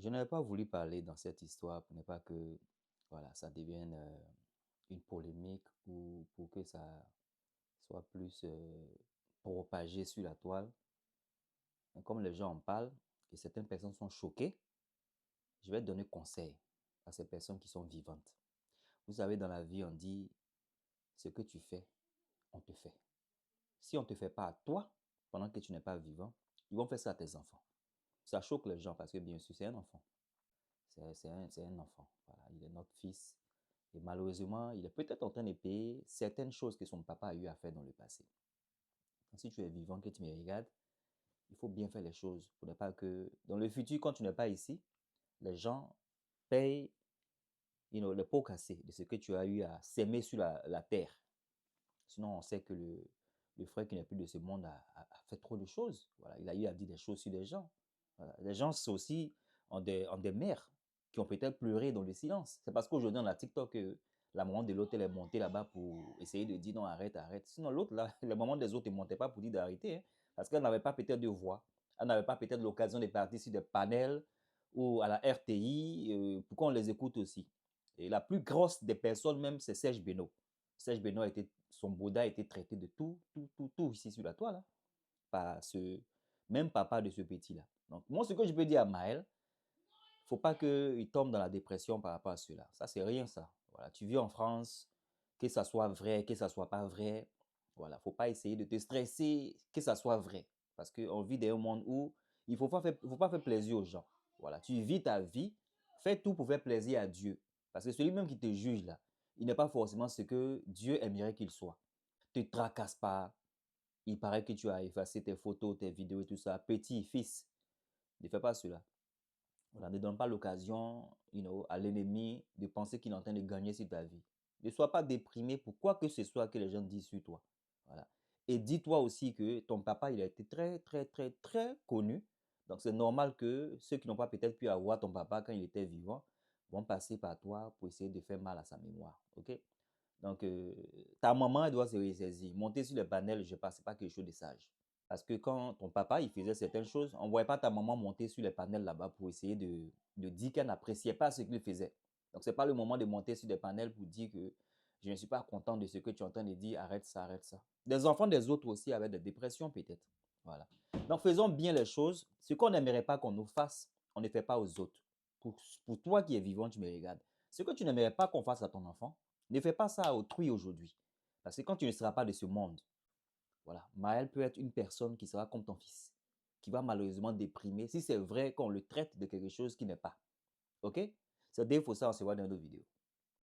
Je n'avais pas voulu parler dans cette histoire pour ne pas que voilà, ça devienne une polémique ou pour que ça soit plus propagé sur la toile. Mais comme les gens en parlent et certaines personnes sont choquées, je vais donner conseil à ces personnes qui sont vivantes. Vous savez, dans la vie, on dit ce que tu fais, on te fait. Si on ne te fait pas à toi, pendant que tu n'es pas vivant, ils vont faire ça à tes enfants. Ça choque les gens parce que bien sûr, c'est un enfant. C'est un enfant. Voilà, il est notre fils. Et malheureusement, il est peut-être en train de payer certaines choses que son papa a eu à faire dans le passé. Donc, si tu es vivant, que tu me regardes, il faut bien faire les choses pour ne pas que, dans le futur, quand tu n'es pas ici, les gens payent le pot cassé de ce que tu as eu à s'aimer sur la terre. Sinon, on sait que le frère qui n'est plus de ce monde a fait trop de choses. Voilà, il a eu à dire des choses sur des gens. Voilà. Les gens aussi ont des mères qui ont peut-être pleuré dans le silence. C'est parce qu'aujourd'hui, on a TikTok que la maman de l'autre, elle est montée là-bas pour essayer de dire non, arrête, arrête. Sinon, l'autre, là, la maman des autres ne montait pas pour dire d'arrêter, hein, parce qu'elle n'avait pas peut-être de voix. Elle n'avait pas peut-être l'occasion de partir sur des panels ou à la RTI pour qu'on les écoute aussi. Et la plus grosse des personnes, même, c'est Serge Benoît. Serge Benoît, son Bouddha a été traité de tout, tout, tout, tout ici sur la toile, hein, par ce même papa de ce petit-là. Donc, moi, ce que je peux dire à Maël, il ne faut pas qu'il tombe dans la dépression par rapport à cela. Ça, c'est rien, ça. Voilà, tu vis en France, que ça soit vrai, que ça soit pas vrai. Voilà, il ne faut pas essayer de te stresser, que ça soit vrai. Parce qu'on vit dans un monde où il ne faut pas faire plaisir aux gens. Voilà, tu vis ta vie, fais tout pour faire plaisir à Dieu. Parce que celui même qui te juge là, il n'est pas forcément ce que Dieu aimerait qu'il soit. Ne te tracasse pas. Il paraît que tu as effacé tes photos, tes vidéos et tout ça. Petit, fils, ne fais pas cela. Voilà, ne donne pas l'occasion à l'ennemi de penser qu'il est en train de gagner sur ta vie. Ne sois pas déprimé pour quoi que ce soit que les gens disent sur toi. Voilà. Et dis-toi aussi que ton papa, il a été très, très, très, très connu. Donc, c'est normal que ceux qui n'ont pas peut-être pu avoir ton papa quand il était vivant vont passer par toi pour essayer de faire mal à sa mémoire. OK? Donc, ta maman, elle doit se ressaisir. Monter sur le panel, je ne sais pas quelque chose de sage. Parce que quand ton papa, il faisait certaines choses, on ne voyait pas ta maman monter sur les panels là-bas pour essayer de dire qu'elle n'appréciait pas ce qu'il faisait. Donc, ce n'est pas le moment de monter sur des panels pour dire que je ne suis pas content de ce que tu es en train de dire, arrête ça, arrête ça. Des enfants des autres aussi avaient des dépressions peut-être. Voilà. Donc, faisons bien les choses. Ce qu'on n'aimerait pas qu'on nous fasse, on ne fait pas aux autres. Pour toi qui es vivant, tu me regardes. Ce que tu n'aimerais pas qu'on fasse à ton enfant, ne fais pas ça à autrui aujourd'hui. Parce que quand tu ne seras pas de ce monde, voilà, Maël peut être une personne qui sera comme ton fils, qui va malheureusement déprimer si c'est vrai qu'on le traite de quelque chose qui n'est pas. OK? C'est des fois ça, on se voit dans nos vidéos.